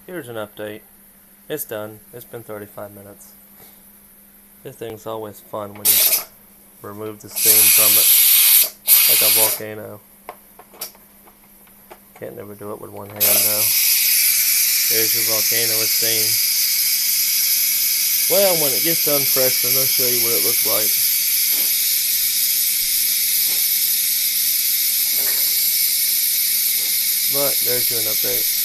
Here's an update. It's done. It's been 35 minutes. This thing's always fun when you remove the steam from it, like a volcano. Can't never do it with one hand though. There's your volcano with steam. Well, when it gets done freshening, I'll show you what it looks like. But there's your update.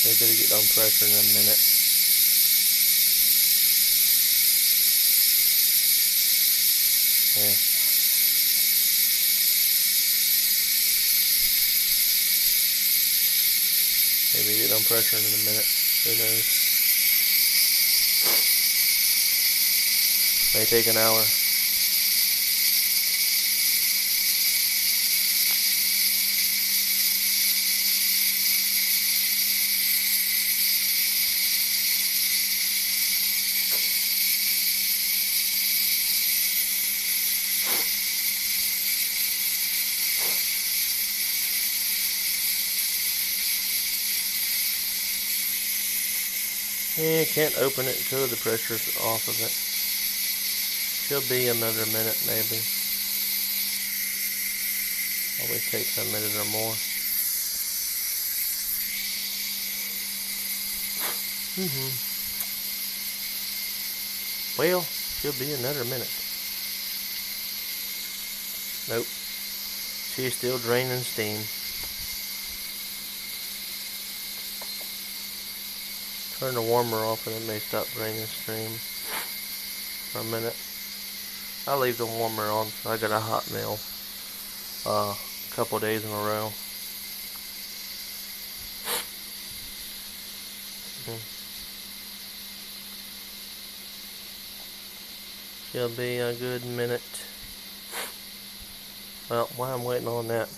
They better get done pressure in a minute. Yeah. Maybe get done pressure in a minute. Who knows? May take an hour. Yeah, can't open it until the pressure's off of it. Should be another minute maybe. Always takes a minute or more. Well, should be another minute. Nope. She's still draining steam. Turn the warmer off and it may stop draining steam for a minute. I leave the warmer on so I got a hot meal a couple days in a row. She'll be a good minute. Well, while I'm waiting on that,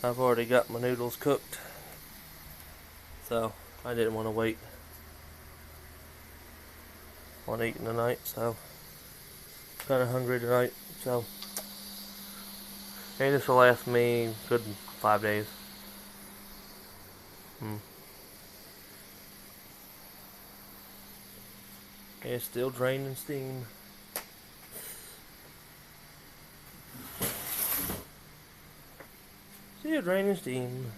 I've already got my noodles cooked, so I didn't want to wait on eating tonight, so kind of hungry tonight, so and this will last me good 5 days. It's still draining steam. Still draining steam.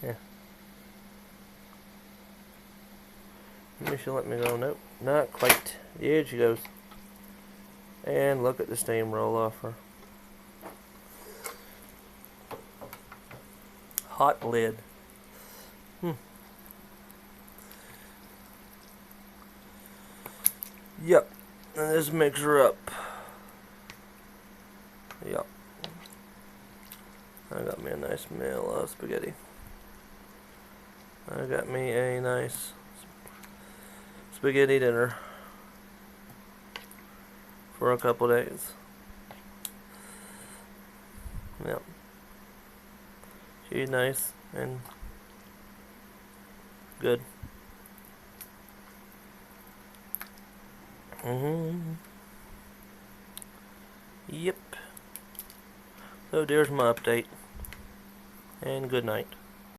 Yeah. Maybe she'll let me know. Nope, not quite. There she goes. And look at the steam roll off her. Hot lid. Yep. And this mixer up. Yep. I got me a nice meal of spaghetti. I got me a nice spaghetti dinner for a couple days. Yep. She's nice and good. Yep. So there's my update. And good night.